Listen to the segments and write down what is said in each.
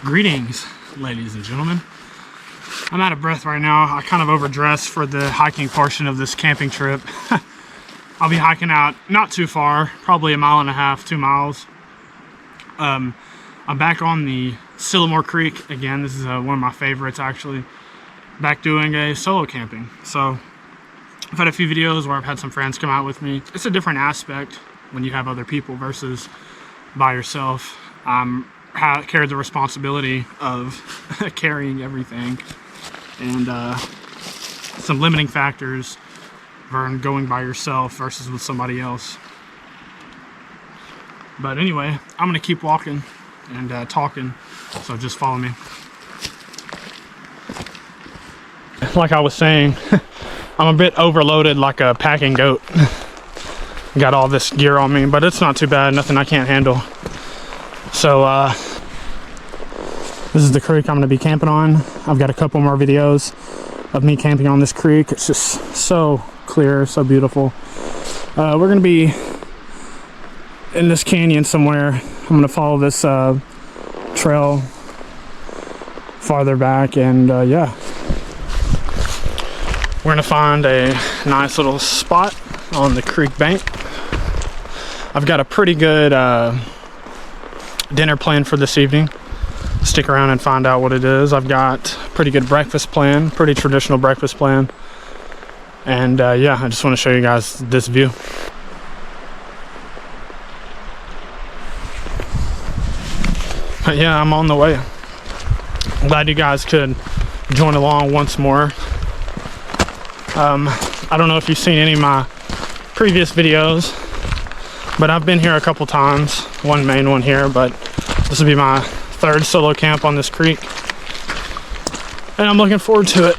Greetings, ladies and gentlemen. I'm out of breath right now. I kind of overdressed for the hiking portion of this camping trip. I'll be hiking out not too far, probably 1.5 miles, 2 miles. I'm back on the Sylamore Creek again. This is one of my favorites, actually. Back doing a solo camping. So I've had a few videos where I've had some friends come out with me. It's a different aspect when you have other people versus by yourself. Carry the responsibility of carrying everything, and some limiting factors for going by yourself versus with somebody else. But anyway, I'm gonna keep walking and talking, so just follow me. Like I was saying, I'm a bit overloaded like a packing goat. Got all this gear on me, but it's not too bad, nothing I can't handle. So this is the creek I'm going to be camping on. I've got a couple more videos of me camping on this creek. It's just so clear, so beautiful. We're going to be in this canyon somewhere. I'm going to follow this trail farther back, and yeah, we're going to find a nice little spot on the creek bank. I've got a pretty good dinner plan for this evening. Stick around and find out what it is. I've got a pretty good breakfast plan, pretty traditional breakfast plan. And yeah, I just want to show you guys this view. But yeah, I'm on the way. Glad you guys could join along once more. I don't know if you've seen any of my previous videos, but I've been here a couple times. One main one here, but this will be my third solo camp on this creek, and I'm looking forward to it.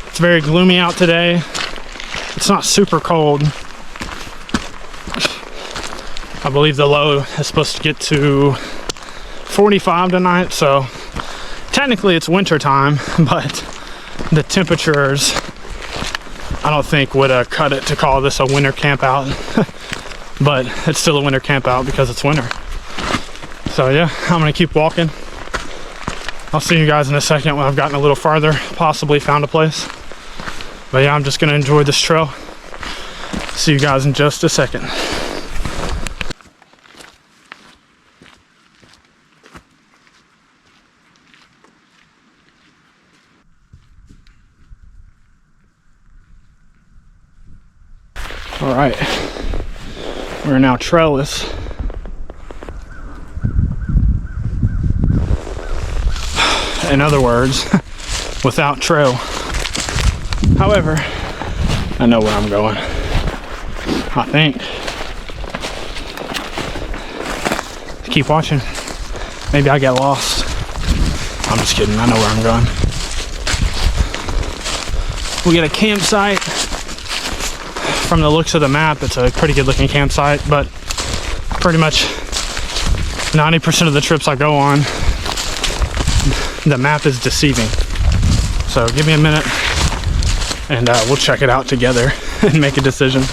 It's very gloomy out today. It's not super cold. I believe the low is supposed to get to 45 tonight, so technically it's winter time, but the temperatures I don't think would cut it to call this a winter camp out. But it's still a winter camp out because it's winter. So yeah, I'm gonna keep walking. I'll see you guys in a second when I've gotten a little farther, possibly found a place. But yeah, I'm just gonna enjoy this trail. See you guys in just a second. All right. We're now trailless. In other words, without trail. However, I know where I'm going. I think. Keep watching. Maybe I get lost. I'm just kidding. I know where I'm going. We get a campsite. From the looks of the map, it's a pretty good looking campsite, but pretty much 90% of the trips I go on, the map is deceiving. So give me a minute and we'll check it out together and make a decision.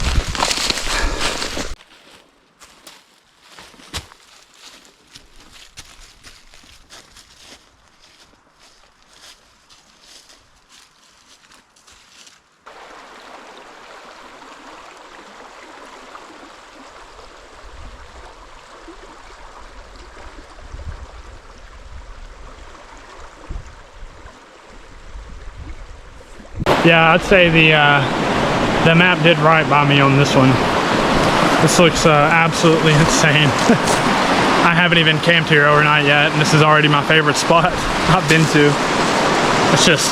Yeah, I'd say the map did right by me on this one. This looks absolutely insane. I haven't even camped here overnight yet, and this is already my favorite spot I've been to. It's just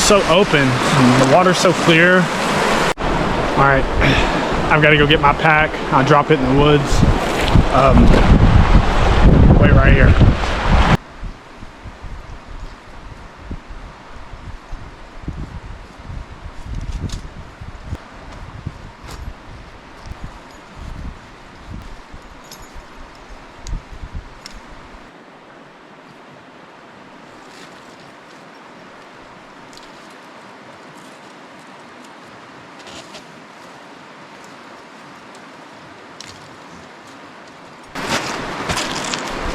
so open, and the water's so clear. All right, I've got to go get my pack. I'll drop it in the woods. Wait right here.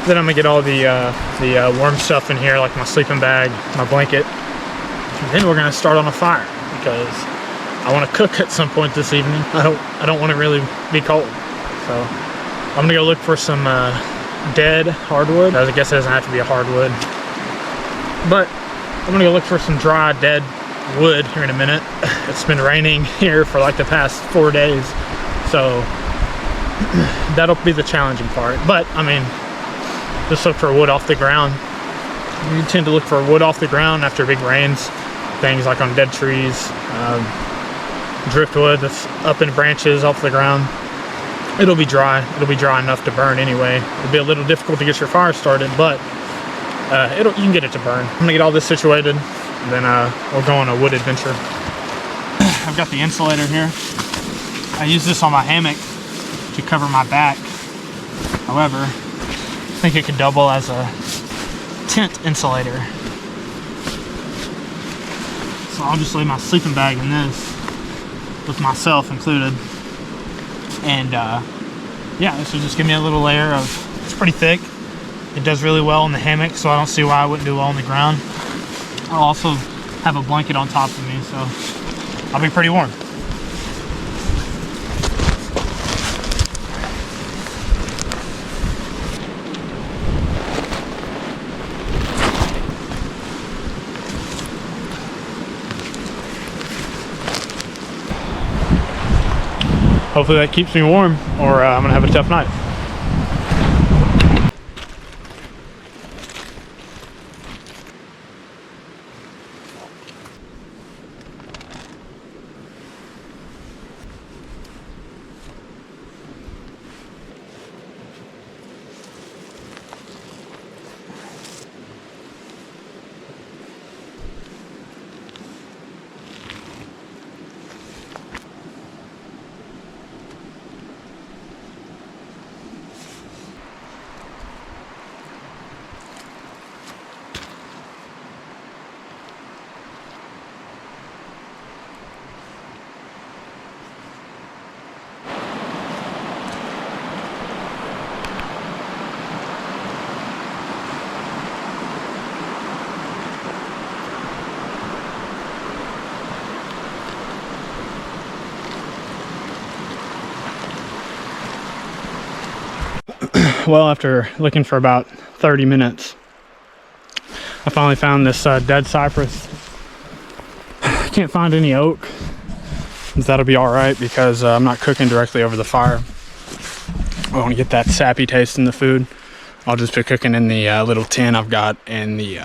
Then I'm gonna get all the warm stuff in here, like my sleeping bag, my blanket. And then we're gonna start on a fire because I want to cook at some point this evening. I don't want to really be cold. So I'm gonna go look for some dead hardwood. I guess it doesn't have to be a hardwood, but I'm gonna go look for some dry dead wood here in a minute. It's been raining here for like the past 4 days, so that'll be the challenging part. But I mean, just look for wood off the ground. You tend to look for wood off the ground after big rains, things like on dead trees, driftwood that's up in branches off the ground. It'll be dry. It'll be dry enough to burn anyway. It'll be a little difficult to get your fire started, but you can get it to burn. I'm gonna get all this situated, and then we'll go on a wood adventure. I've got the insulator here. I use this on my hammock to cover my back. However, I think it could double as a tent insulator. So I'll just leave my sleeping bag in this, with myself included. And yeah, this will just give me a little layer of, it's pretty thick. It does really well in the hammock, so I don't see why I wouldn't do well on the ground. I'll also have a blanket on top of me, so I'll be pretty warm. Hopefully that keeps me warm, or I'm gonna have a tough night. Well, after looking for about 30 minutes, I finally found this dead cypress. I can't find any oak. That'll be all right because I'm not cooking directly over the fire. I want to get that sappy taste in the food. I'll just be cooking in the little tin I've got in the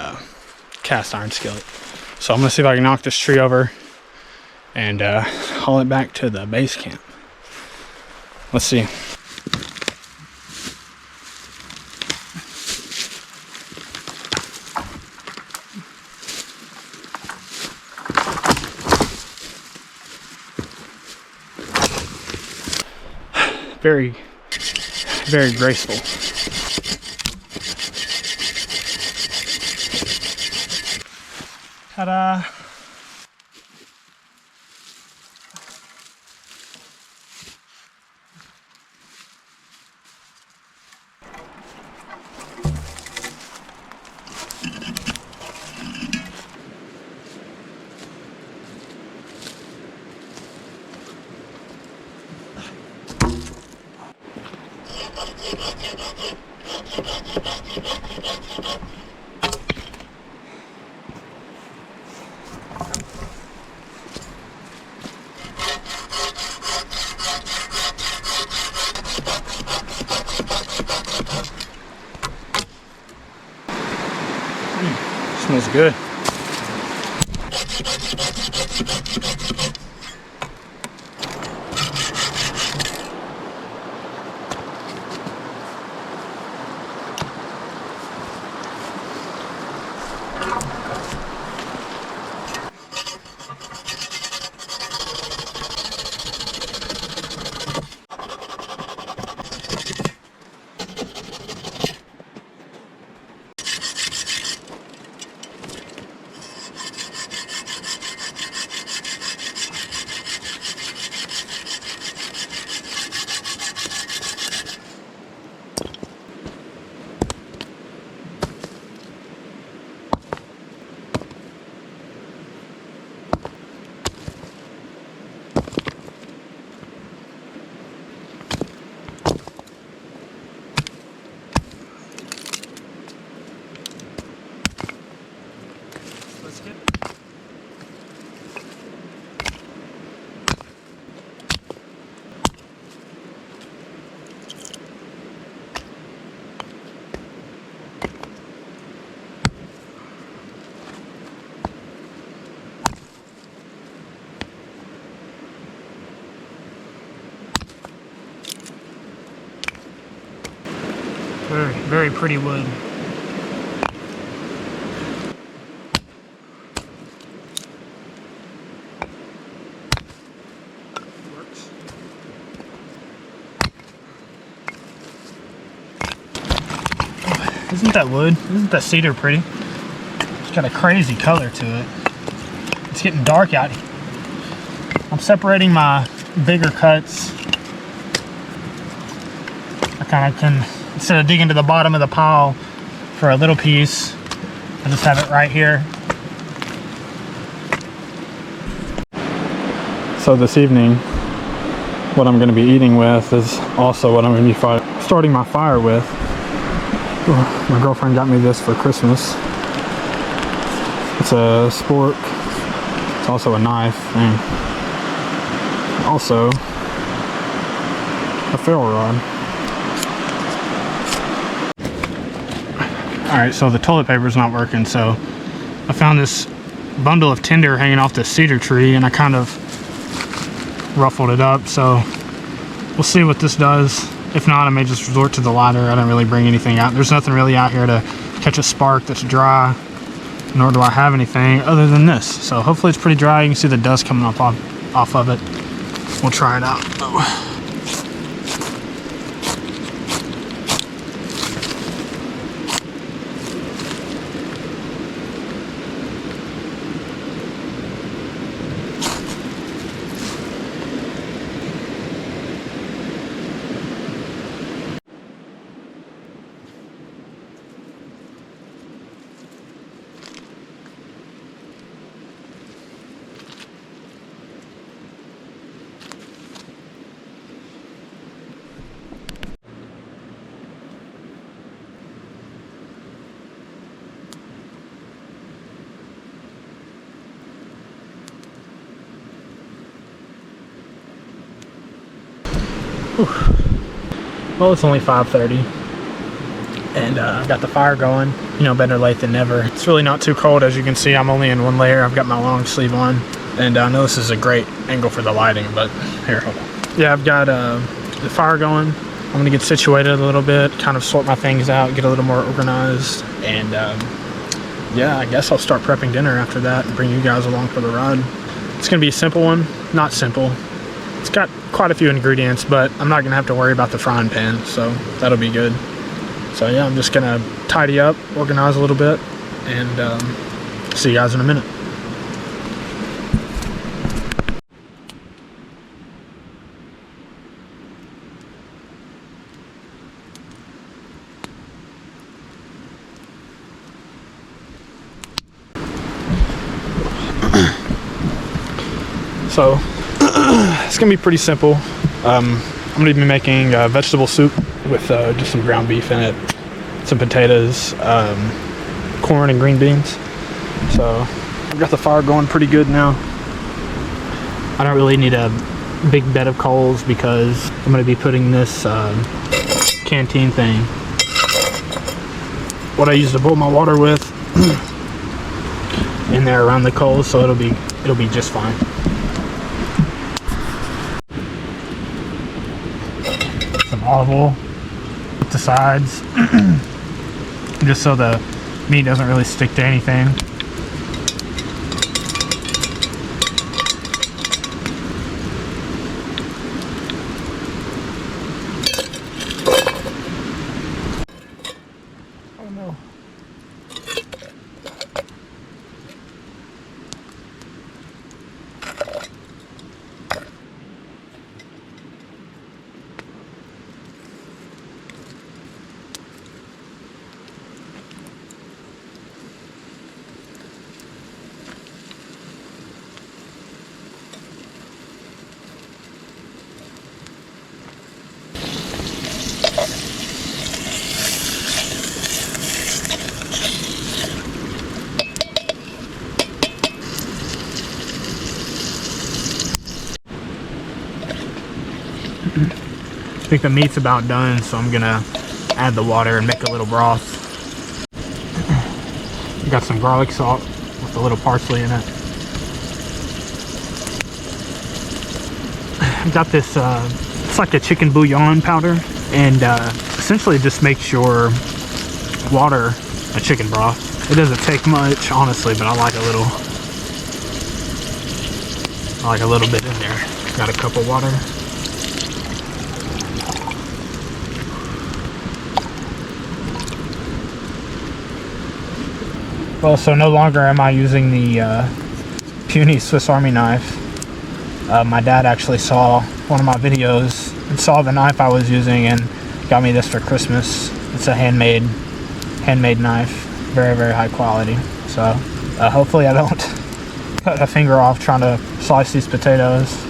cast iron skillet. So I'm gonna see if I can knock this tree over and haul it back to the base camp. Let's see. Very, very graceful. Ta-da! Smells good. Very, very pretty wood. Works. Isn't that wood? Isn't that cedar pretty? It's got a crazy color to it. It's getting dark out here. I'm separating my bigger cuts. I kind of can, instead of digging to the bottom of the pile for a little piece, I just have it right here. So this evening, what I'm going to be eating with is also what I'm going to be starting my fire with. My girlfriend got me this for Christmas. It's a spork. It's also a knife and also a ferro rod. Alright, so the toilet paper's not working, so I found this bundle of tinder hanging off the cedar tree and I kind of ruffled it up, so we'll see what this does. If not, I may just resort to the lighter. I don't really bring anything out. There's nothing really out here to catch a spark that's dry, nor do I have anything other than this. So hopefully it's pretty dry. You can see the dust coming off of it. We'll try it out. Oh. Whew. Well, it's only 5:30 and I've got the fire going. You know, better late than never. It's really not too cold. As you can see, I'm only in one layer. I've got my long sleeve on, and I know this is a great angle for the lighting, but here, hold on. Yeah, I've got the fire going. I'm gonna get situated a little bit, kind of sort my things out, get a little more organized, and yeah, I guess I'll start prepping dinner after that and bring you guys along for the ride. It's gonna be a simple one. Not simple. It's got quite a few ingredients, but I'm not gonna have to worry about the frying pan, so that'll be good. So yeah, I'm just gonna tidy up, organize a little bit, and see you guys in a minute. So it's gonna be pretty simple. I'm gonna be making vegetable soup with just some ground beef in it, some potatoes, corn and green beans. So I've got the fire going pretty good now. I don't really need a big bed of coals because I'm gonna be putting this canteen thing, what I use to boil my water with, in there around the coals, so it'll be just fine. Olive oil with the sides just so the meat doesn't really stick to anything. Oh no. I think the meat's about done, so I'm gonna add the water and make a little broth. Got some garlic salt with a little parsley in it. Got this, it's like a chicken bouillon powder. and essentially just makes your water a chicken broth. It doesn't take much, honestly, but I like a little bit in there. Got a cup of water. Well, so no longer am I using the puny Swiss Army knife. My dad actually saw one of my videos and saw the knife I was using and got me this for Christmas. It's a handmade knife, very, very high quality. So hopefully I don't cut a finger off trying to slice these potatoes.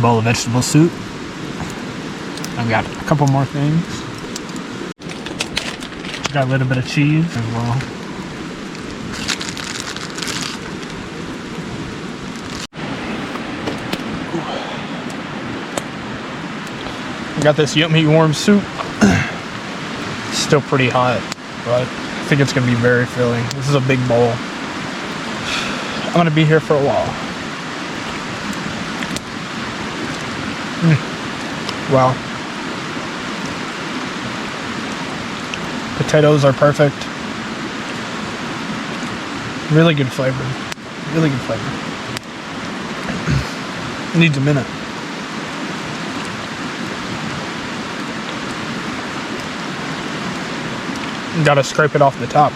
Bowl of vegetable soup. I've got a couple more things. Got a little bit of cheese as well. Got this yummy warm soup. Still pretty hot, but I think it's gonna be very filling. This is a big bowl. I'm gonna be here for a while. Wow. Potatoes are perfect. Really good flavor. Really good flavor. Needs a minute. Gotta scrape it off the top.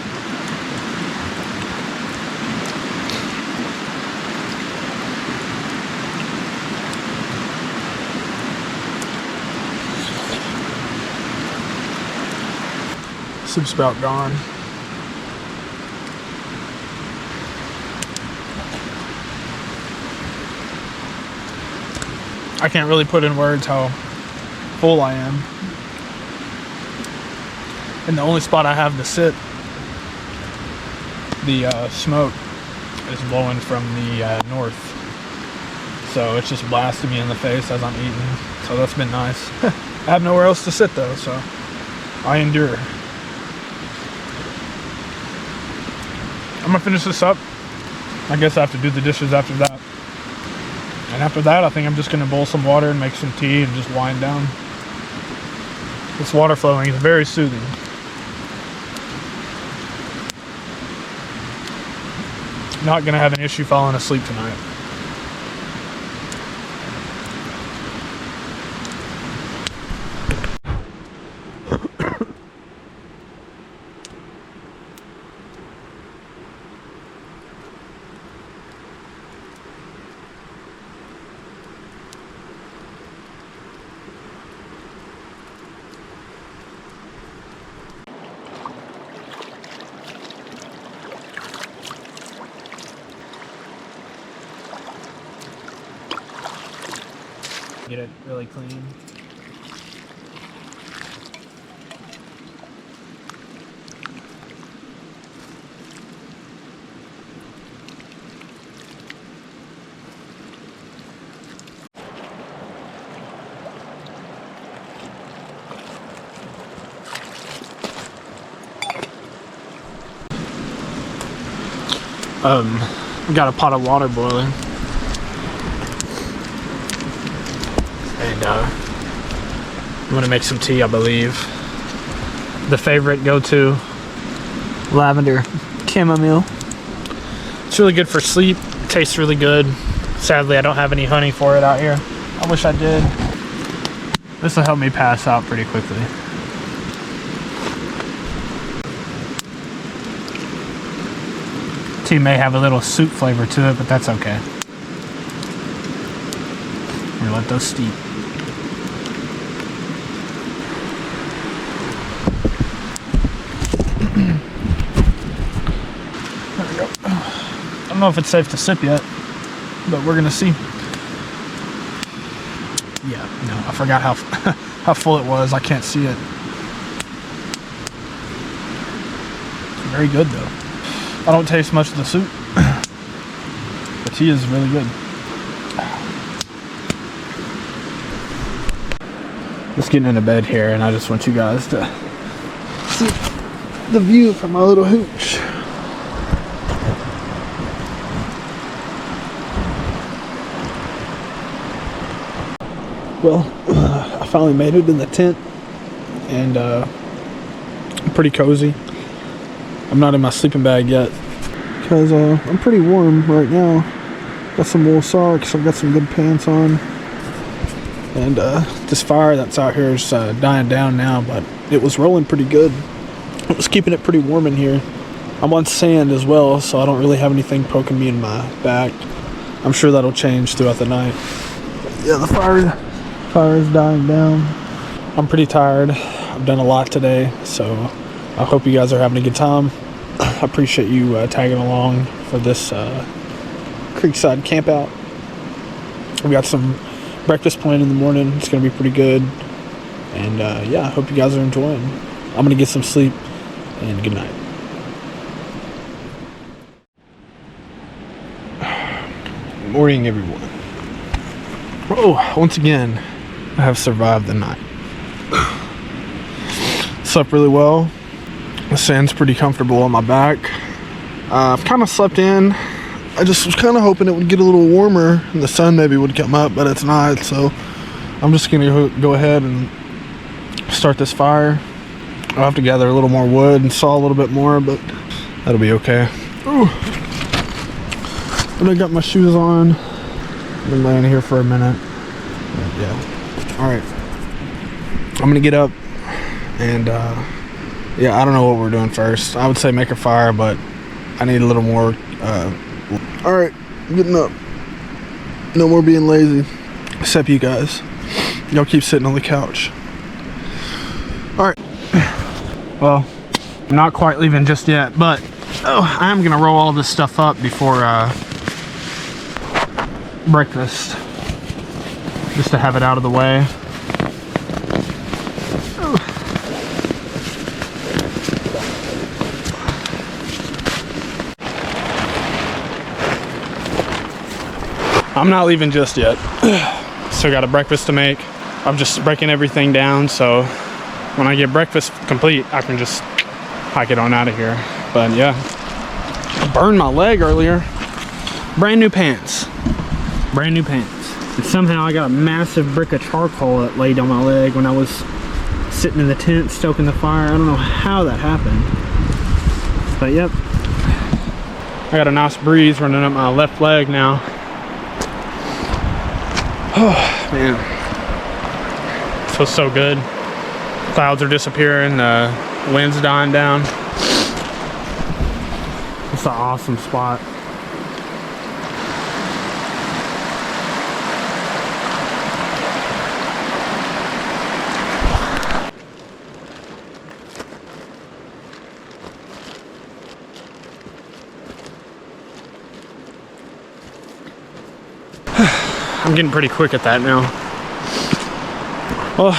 Soup's about gone. I can't really put in words how full I am. And the only spot I have to sit, the smoke is blowing from the north. So it's just blasting me in the face as I'm eating. So that's been nice. I have nowhere else to sit though, so I endure. I'm gonna finish this up. I guess I have to do the dishes after that. And after that, I think I'm just gonna boil some water and make some tea and just wind down. This water flowing is very soothing. Not gonna have an issue falling asleep tonight. Get it really clean. We got a pot of water boiling. And I'm gonna make some tea, I believe. The favorite go-to, lavender chamomile. It's really good for sleep. It tastes really good. Sadly, I don't have any honey for it out here. I wish I did. This will help me pass out pretty quickly. Tea may have a little soup flavor to it, but that's okay. We're gonna let those steep. There we go. I don't know if it's safe to sip yet, but we're gonna see. Yeah, no, I forgot how how full it was. I can't see it. It's very good though. I don't taste much of the soup. The tea is really good. Just getting into bed here, and I just want you guys to see the view from my little hooch. Well, I finally made it in the tent, and pretty cozy. I'm not in my sleeping bag yet because I'm pretty warm right now. Got some wool socks, I've got some good pants on, and this fire that's out here is dying down now, but it was rolling pretty good. It was keeping it pretty warm in here. I'm on sand as well, so I don't really have anything poking me in my back. I'm sure that'll change throughout the night. But yeah, the fire is dying down. I'm pretty tired. I've done a lot today, so I hope you guys are having a good time. I appreciate you tagging along for this creekside camp out. We got some breakfast planned in the morning. It's gonna be pretty good, and yeah, I hope you guys are enjoying. I'm gonna get some sleep, and good night. Good morning, everyone. Oh, once again, I have survived the night. Slept really well. The sand's pretty comfortable on my back. I've kind of slept in. I just was kind of hoping it would get a little warmer and the sun maybe would come up, but it's not, so I'm just gonna go ahead and start this fire. I'll have to gather a little more wood and saw a little bit more, but that'll be okay. Ooh. And I got my shoes on. I've been laying here for a minute. But yeah. Alright. I'm gonna get up and yeah, I don't know what we're doing first. I would say make a fire, but I need a little more. Alright, getting up. No more being lazy. Except you guys. Y'all keep sitting on the couch. Alright. Well, I'm not quite leaving just yet, but I am gonna roll all this stuff up before breakfast. Just to have it out of the way. I'm not leaving just yet. Still got a breakfast to make. I'm just breaking everything down, so when I get breakfast complete, I can just hike it on out of here. But yeah, I burned my leg earlier. Brand new pants. Brand new pants. And somehow I got a massive brick of charcoal that laid on my leg when I was sitting in the tent stoking the fire. I don't know how that happened. But yep. I got a nice breeze running up my left leg now. Oh man, feels so good. Clouds are disappearing, the wind's dying down. It's an awesome spot. I'm getting pretty quick at that now. Well,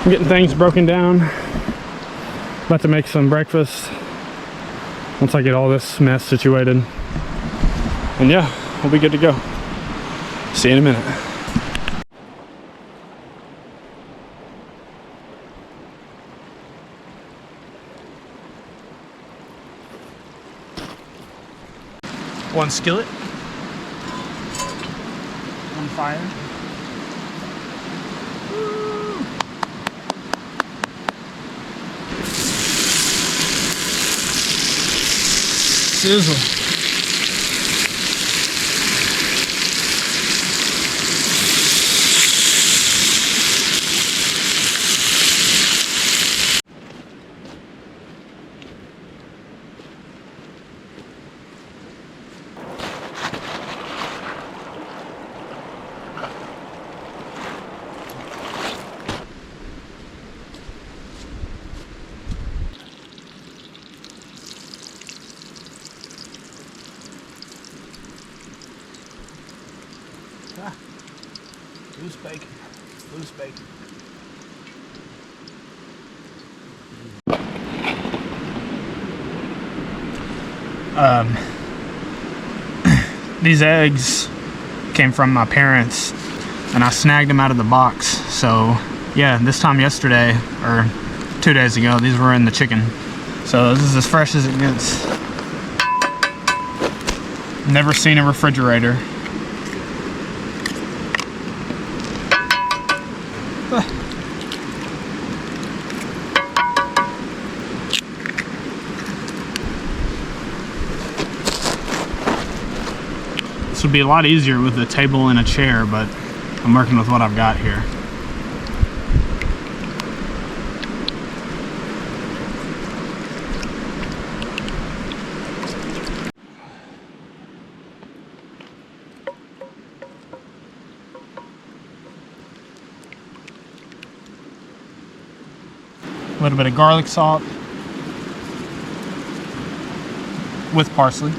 I'm getting things broken down. About to make some breakfast once I get all this mess situated. And yeah, we'll be good to go. See you in a minute. one skillet on fire. Sizzle. Loose bacon. Loose bacon. These eggs came from my parents and I snagged them out of the box. So yeah, this time yesterday or 2 days ago, these were in the chicken. So this is as fresh as it gets. Never seen a refrigerator. This would be a lot easier with a table and a chair, but I'm working with what I've got here. A little bit of garlic salt with parsley.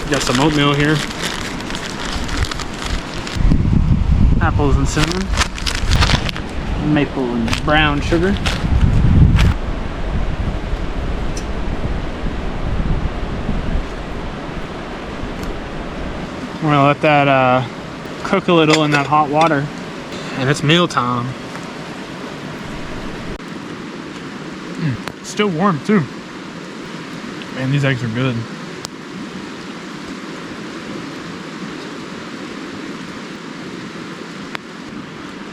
Got some oatmeal here. Apples and cinnamon. Maple and brown sugar. We're gonna let that cook a little in that hot water. And it's meal time. Still warm too. Man, these eggs are good.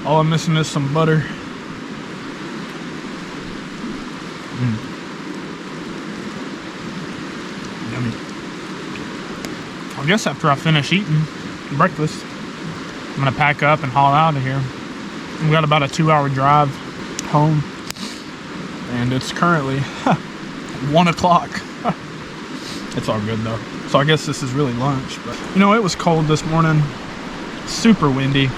All I'm missing is some butter. Yummy. I guess after I finish eating breakfast, I'm gonna pack up and haul out of here. We've got about a 2-hour drive home, and it's currently 1 o'clock. It's all good though. So I guess this is really lunch. But you know, it was cold this morning, super windy.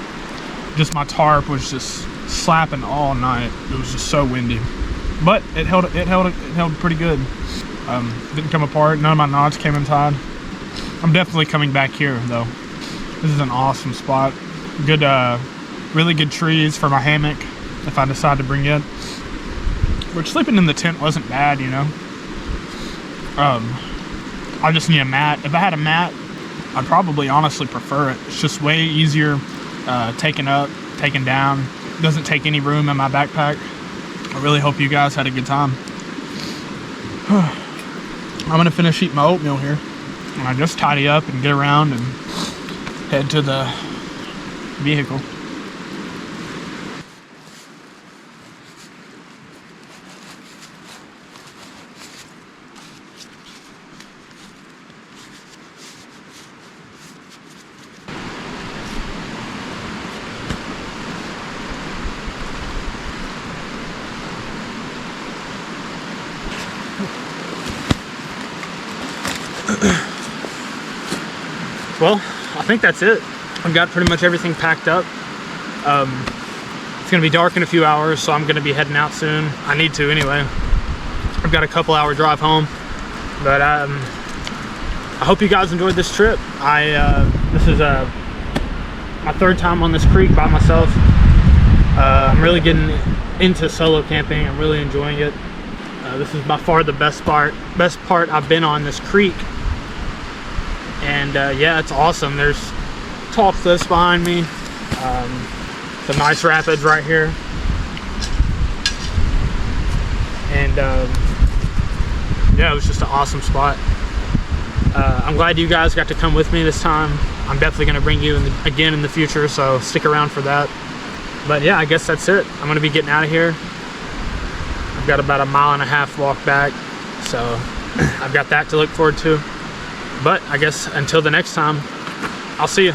Just my tarp was just slapping all night. It was just so windy, but it held pretty good. Didn't come apart. None of my knots came inside. I'm definitely coming back here though. This is an awesome spot. Good, really good trees for my hammock if I decide to bring it. Which sleeping in the tent wasn't bad, you know. I just need a mat. If I had a mat, I'd probably honestly prefer it. It's just way easier. Taken up, taken down. Doesn't take any room in my backpack. I really hope you guys had a good time. I'm gonna finish eating my oatmeal here, and I just tidy up and get around and head to the vehicle. Well, I think that's it. I've got pretty much everything packed up. It's gonna be dark in a few hours, so I'm gonna be heading out soon. I need to anyway. I've got a couple-hour drive home, but I hope you guys enjoyed this trip. This is my 3rd time on this creek by myself. I'm really getting into solo camping. I'm really enjoying it. This is by far the best part I've been on this creek. And yeah, it's awesome. There's tall cliffs behind me. Some nice rapids right here. And yeah, it was just an awesome spot. I'm glad you guys got to come with me this time. I'm definitely going to bring you again in the future, so stick around for that. But yeah, I guess that's it. I'm going to be getting out of here. I've got about a 1.5 mile walk back, so I've got that to look forward to. But I guess until the next time, I'll see you.